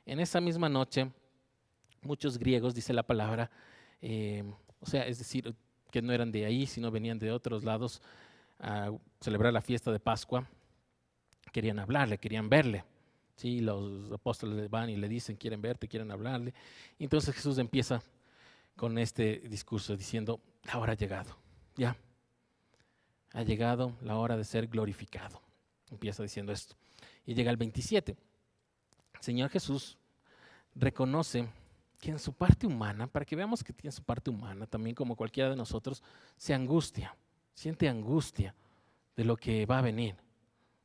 En esa misma noche Muchos griegos, dice la palabra, o sea, es decir, que no eran de ahí, sino venían de otros lados a celebrar la fiesta de Pascua, querían hablarle, querían verle. Sí, los apóstoles van y le dicen, quieren verte, quieren hablarle. Y entonces Jesús empieza con este discurso diciendo, la hora ha llegado, ya, ha llegado la hora de ser glorificado. Empieza diciendo esto. Y llega el 27. El Señor Jesús reconoce que en su parte humana, para que veamos que tiene su parte humana, también como cualquiera de nosotros, se angustia, siente angustia de lo que va a venir,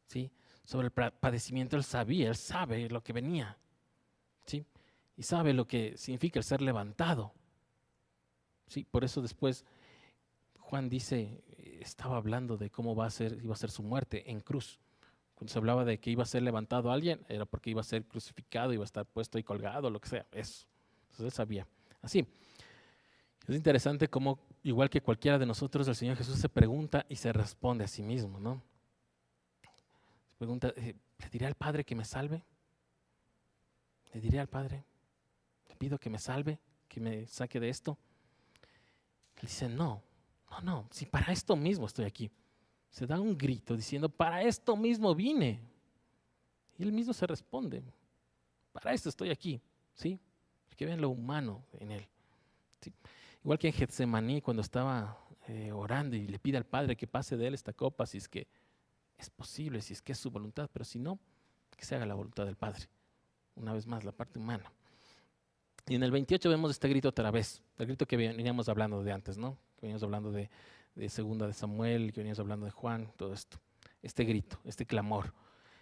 ¿sí? Sobre el padecimiento él sabía, él sabe lo que venía, ¿sí? Y sabe lo que significa el ser levantado, ¿sí? Por eso después Juan dice, estaba hablando de cómo iba a ser su muerte en cruz. Cuando se hablaba de que iba a ser levantado alguien, era porque iba a ser crucificado, iba a estar puesto ahí colgado, lo que sea, eso. Entonces él sabía. Así, es interesante cómo, igual que cualquiera de nosotros, el Señor Jesús se pregunta y se responde a sí mismo, ¿no? Se pregunta, ¿le diré al Padre que me salve? ¿Le diré al Padre? ¿Le pido que me salve, que me saque de esto? Él dice, no, si para esto mismo estoy aquí. Se da un grito diciendo, para esto mismo vine. Y él mismo se responde, para esto estoy aquí, ¿sí? Que vean lo humano en él, ¿sí? Igual que en Getsemaní, cuando estaba orando y le pide al Padre que pase de él esta copa, si es que es posible, si es que es su voluntad, pero si no, que se haga la voluntad del Padre. Una vez más, la parte humana. Y en el 28 vemos este grito otra vez, el grito que veníamos hablando de antes, ¿no? Que veníamos hablando de segunda de Samuel, que veníamos hablando de Juan, todo esto. Este grito, este clamor,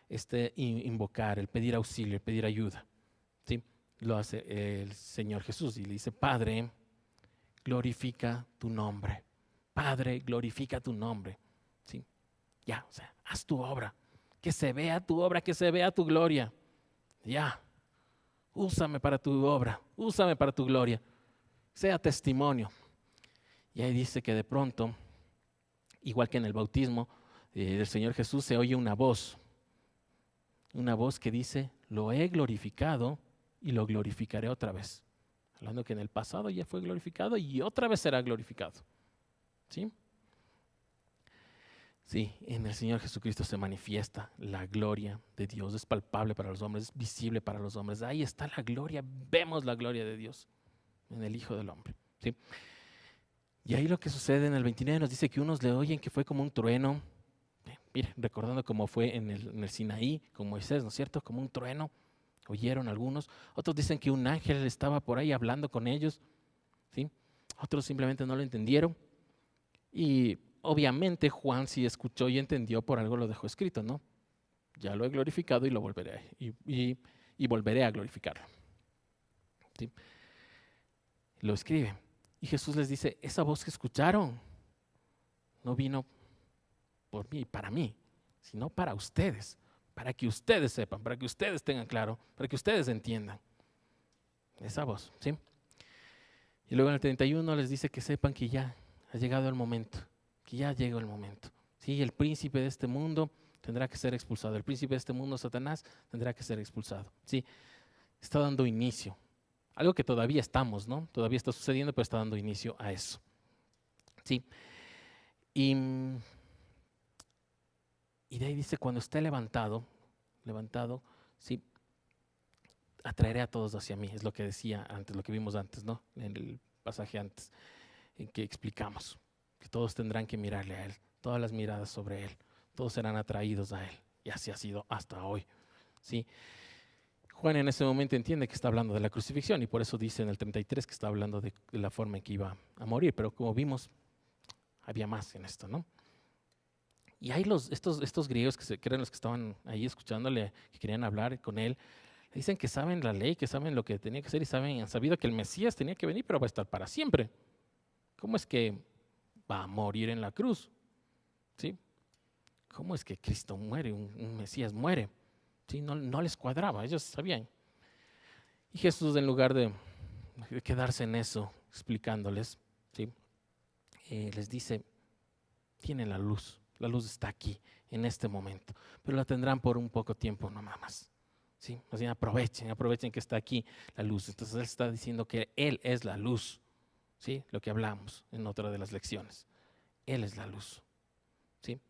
este invocar, el pedir auxilio, el pedir ayuda, ¿sí? Lo hace el Señor Jesús y le dice, Padre, glorifica tu nombre. Padre, glorifica tu nombre. ¿Sí? Ya, o sea, haz tu obra. Que se vea tu obra, que se vea tu gloria. Ya, úsame para tu obra, úsame para tu gloria. Sea testimonio. Y ahí dice que de pronto, igual que en el bautismo del Señor Jesús, se oye una voz que dice, lo he glorificado y lo glorificaré otra vez. Hablando que en el pasado ya fue glorificado y otra vez será glorificado. ¿Sí? Sí, en el Señor Jesucristo se manifiesta la gloria de Dios. Es palpable para los hombres, es visible para los hombres. Ahí está la gloria, vemos la gloria de Dios en el Hijo del Hombre. ¿Sí? Y ahí lo que sucede en el 29 nos dice que unos le oyen que fue como un trueno. Mire, recordando cómo fue en el Sinaí con Moisés, ¿no es cierto? Como un trueno. Oyeron algunos. Otros dicen que un ángel estaba por ahí hablando con ellos. ¿Sí? Otros simplemente no lo entendieron. Y obviamente Juan sí escuchó y entendió, por algo lo dejó escrito, ¿no? Ya lo he glorificado y lo volveré, y volveré a glorificarlo. ¿Sí? Lo escribe. Y Jesús les dice, esa voz que escucharon no vino por mí, para mí, sino para ustedes, para que ustedes sepan, para que ustedes tengan claro, para que ustedes entiendan. Esa voz, ¿sí? Y luego en el 31 les dice que sepan que ya ha llegado el momento, que ya llegó el momento. ¿Sí? El príncipe de este mundo tendrá que ser expulsado. El príncipe de este mundo, Satanás, tendrá que ser expulsado. ¿Sí? Está dando inicio. Algo que todavía estamos, ¿no? Todavía está sucediendo, pero está dando inicio a eso. ¿Sí? Y de ahí dice, cuando esté levantado, ¿sí? Atraeré a todos hacia mí. Es lo que decía antes, lo que vimos antes, ¿no? En el pasaje antes, en que explicamos. Que todos tendrán que mirarle a Él, todas las miradas sobre Él, todos serán atraídos a Él, y así ha sido hasta hoy. ¿Sí? Juan en ese momento entiende que está hablando de la crucifixión y por eso dice en el 33 que está hablando de la forma en que iba a morir, pero como vimos, había más en esto, ¿no? Y hay estos griegos que eran los que estaban ahí escuchándole, que querían hablar con Él, dicen que saben la ley, que saben lo que tenía que hacer y han sabido que el Mesías tenía que venir, pero va a estar para siempre. ¿Cómo es que va a morir en la cruz? ¿Sí? ¿Cómo es que Cristo muere, un Mesías muere? ¿Sí? No les cuadraba, ellos sabían. Y Jesús, en lugar de quedarse en eso, explicándoles, ¿sí? Les dice, tienen la luz está aquí, en este momento, pero la tendrán por un poco tiempo, no más. Sí, más bien aprovechen que está aquí la luz. Entonces Él está diciendo que Él es la luz, ¿sí? Lo que hablamos en otra de las lecciones. Él es la luz, ¿sí?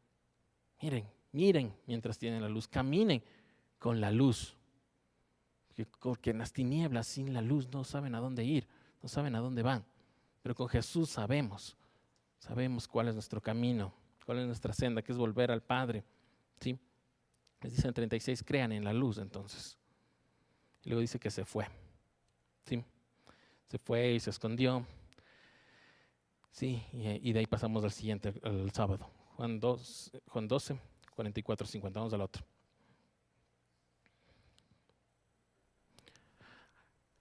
Miren mientras tienen la luz, caminen con la luz. Porque en las tinieblas, sin la luz, no saben a dónde ir, no saben a dónde van. Pero con Jesús sabemos cuál es nuestro camino, cuál es nuestra senda, que es volver al Padre, ¿sí? Les dice en 36, crean en la luz entonces. Y luego dice que se fue, ¿sí? Se fue y se escondió. Sí, y de ahí pasamos al siguiente, al sábado. Juan 12, 44, 50. Vamos al otro.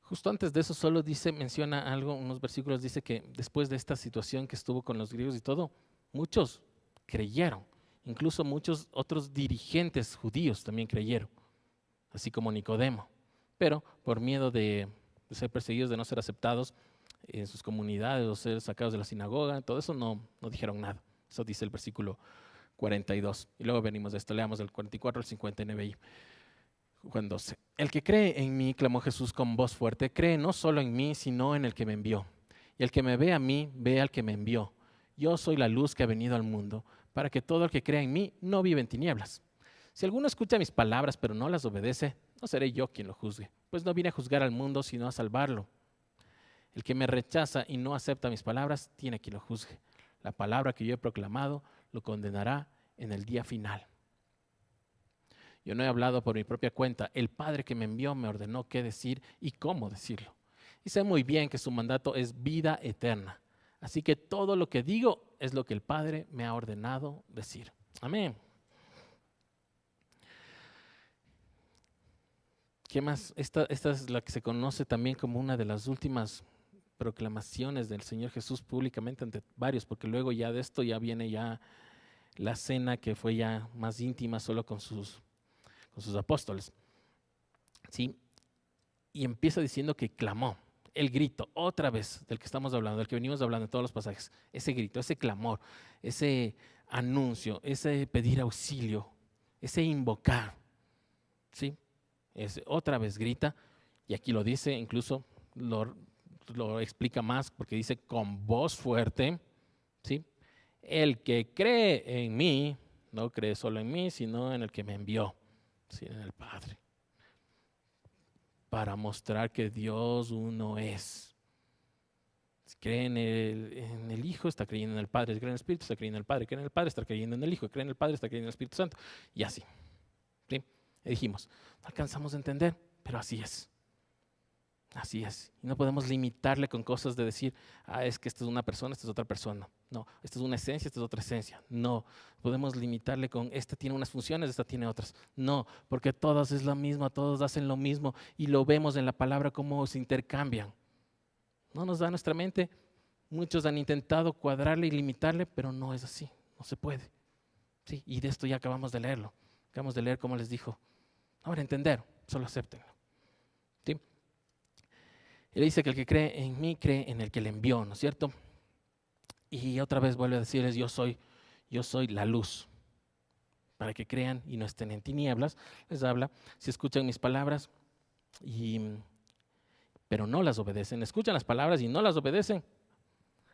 Justo antes de eso solo menciona algo, unos versículos, dice que después de esta situación que estuvo con los griegos y todo, muchos creyeron. Incluso muchos otros dirigentes judíos también creyeron, así como Nicodemo. Pero por miedo de ser perseguidos, de no ser aceptados en sus comunidades o ser sacados de la sinagoga, todo eso no dijeron nada. Eso dice el versículo 42. Y luego venimos de esto, leamos del 44 al 59 ahí. Juan 12. El que cree en mí, clamó Jesús con voz fuerte, cree no solo en mí, sino en el que me envió. Y el que me ve a mí, ve al que me envió. Yo soy la luz que ha venido al mundo, para que todo el que crea en mí no viva en tinieblas. Si alguno escucha mis palabras, pero no las obedece, no seré yo quien lo juzgue, pues no vine a juzgar al mundo, sino a salvarlo. El que me rechaza y no acepta mis palabras, tiene quien lo juzgue. La palabra que yo he proclamado lo condenará en el día final. Yo no he hablado por mi propia cuenta. El Padre que me envió me ordenó qué decir y cómo decirlo. Y sé muy bien que su mandato es vida eterna. Así que todo lo que digo es lo que el Padre me ha ordenado decir. Amén. ¿Qué más? Esta es la que se conoce también como una de las últimas proclamaciones del Señor Jesús públicamente ante varios, porque luego ya de esto ya viene ya la cena que fue ya más íntima solo con sus apóstoles. ¿Sí? Y empieza diciendo que clamó, el grito, otra vez del que estamos hablando, del que venimos hablando en todos los pasajes, ese grito, ese clamor, ese anuncio, ese pedir auxilio, ese invocar, ¿sí? Otra vez grita, y aquí lo dice, incluso lo explica más, porque dice con voz fuerte, ¿sí? El que cree en mí, no cree solo en mí, sino en el que me envió, ¿sí? En el Padre. Para mostrar que Dios uno es. Si cree en el Hijo, está creyendo en el Padre. Si cree en el Espíritu, está creyendo en el Padre. Cree en el Padre, está creyendo en el Hijo. Cree en el Padre, está creyendo en el Espíritu Santo. Y así. ¿Sí? Y dijimos, no alcanzamos a entender, pero así es. Así es. Y no podemos limitarle con cosas de decir, es que esta es una persona, esta es otra persona. No, esta es una esencia, esta es otra esencia. No, podemos limitarle con, esta tiene unas funciones, esta tiene otras. No, porque todas es lo mismo, todos hacen lo mismo y lo vemos en la palabra cómo se intercambian. No nos da nuestra mente. Muchos han intentado cuadrarle y limitarle, pero no es así, no se puede. ¿Sí? Y de esto ya acabamos de leerlo. Acabamos de leer cómo les dijo. Ahora entender, solo acéptenlo. ¿Sí? Él dice que el que cree en mí, cree en el que le envió, ¿no es cierto? Y otra vez vuelve a decirles, yo soy la luz. Para que crean y no estén en tinieblas, les habla, si escuchan mis palabras, pero no las obedecen, escuchan las palabras y no las obedecen,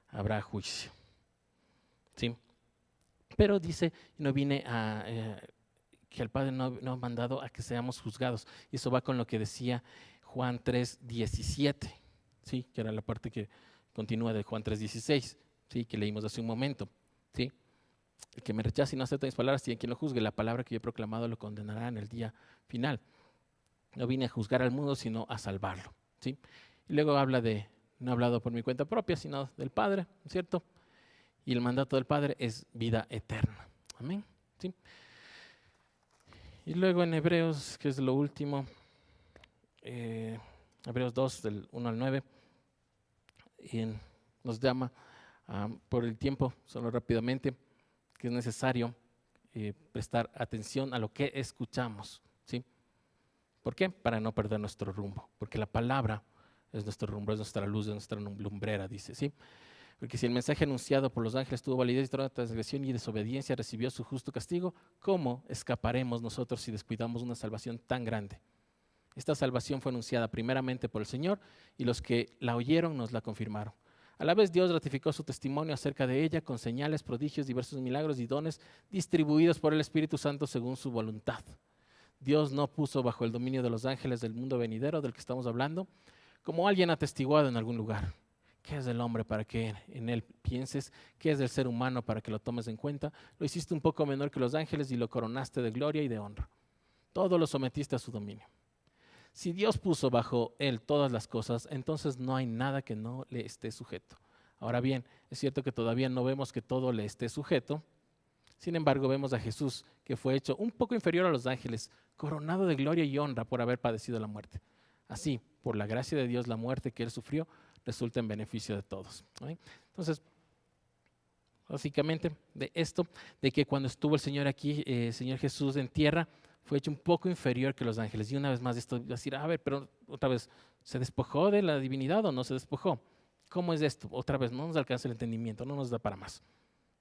habrá juicio. ¿Sí? Pero dice, no vine que el Padre no ha mandado a que seamos juzgados. Y eso va con lo que decía Juan 3:17, ¿sí? Que era la parte que continúa de Juan 3:16, ¿sí? Que leímos hace un momento. ¿Sí? El que me rechace y no acepta mis palabras, tiene quien lo juzgue. La palabra que yo he proclamado lo condenará en el día final. No vine a juzgar al mundo, sino a salvarlo. ¿Sí? Y luego habla no he hablado por mi cuenta propia, sino del Padre, ¿cierto? Y el mandato del Padre es vida eterna. Amén. ¿Sí? Y luego en Hebreos, que es lo último, Hebreos 2, del 1 al 9, nos llama por el tiempo, solo rápidamente, que es necesario prestar atención a lo que escuchamos. ¿Sí? ¿Por qué? Para no perder nuestro rumbo, porque la palabra es nuestro rumbo, es nuestra luz, es nuestra lumbrera, dice, ¿sí? Porque si el mensaje anunciado por los ángeles tuvo validez y toda transgresión y desobediencia recibió su justo castigo, ¿cómo escaparemos nosotros si descuidamos una salvación tan grande? Esta salvación fue anunciada primeramente por el Señor y los que la oyeron nos la confirmaron. A la vez Dios ratificó su testimonio acerca de ella con señales, prodigios, diversos milagros y dones distribuidos por el Espíritu Santo según su voluntad. Dios no puso bajo el dominio de los ángeles del mundo venidero del que estamos hablando, como alguien atestiguado en algún lugar. ¿Qué es el hombre para que en él pienses? ¿Qué es el ser humano para que lo tomes en cuenta? Lo hiciste un poco menor que los ángeles y lo coronaste de gloria y de honra. Todo lo sometiste a su dominio. Si Dios puso bajo él todas las cosas, entonces no hay nada que no le esté sujeto. Ahora bien, es cierto que todavía no vemos que todo le esté sujeto. Sin embargo, vemos a Jesús, que fue hecho un poco inferior a los ángeles, coronado de gloria y honra por haber padecido la muerte. Así, por la gracia de Dios, la muerte que él sufrió resulta en beneficio de todos. ¿Sí? Entonces, básicamente de esto, de que cuando estuvo el Señor aquí, Señor Jesús en tierra, fue hecho un poco inferior que los ángeles. Y una vez más esto, decir, a ver, pero otra vez, ¿se despojó de la divinidad o no se despojó? ¿Cómo es esto? Otra vez, no nos alcanza el entendimiento, no nos da para más.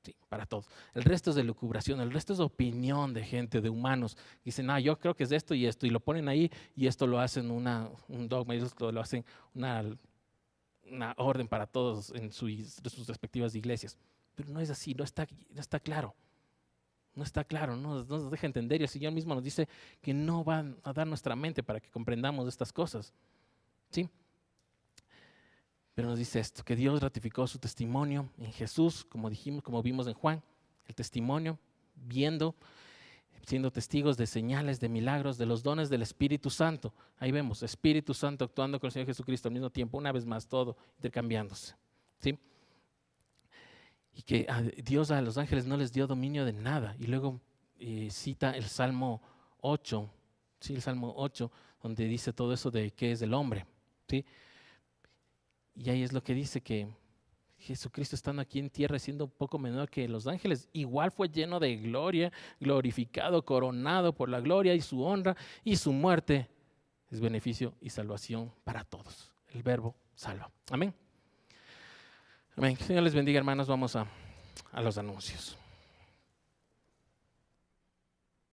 Sí, para todos. El resto es de lucubración, el resto es opinión de gente, de humanos. Dicen, yo creo que es esto, y lo ponen ahí, y esto lo hacen un dogma, y esto lo hacen una orden para todos en sus respectivas iglesias. Pero no es así, no está claro. No está claro, no nos deja entender, y el Señor mismo nos dice que no va a dar nuestra mente para que comprendamos estas cosas. ¿Sí? Pero nos dice esto, que Dios ratificó su testimonio en Jesús, como dijimos, como vimos en Juan, el testimonio, siendo testigos de señales, de milagros, de los dones del Espíritu Santo. Ahí vemos, Espíritu Santo actuando con el Señor Jesucristo al mismo tiempo, una vez más, todo intercambiándose. ¿Sí? Y que Dios a los ángeles no les dio dominio de nada. Y luego cita el Salmo 8, ¿sí? El Salmo 8, donde dice todo eso de qué es el hombre. ¿Sí? Y ahí es lo que dice, que Jesucristo estando aquí en tierra, siendo un poco menor que los ángeles, igual fue lleno de gloria, glorificado, coronado por la gloria y su honra, y su muerte es beneficio y salvación para todos. El verbo salva. Amén. Amén. Señor les bendiga, hermanos. Vamos a los anuncios.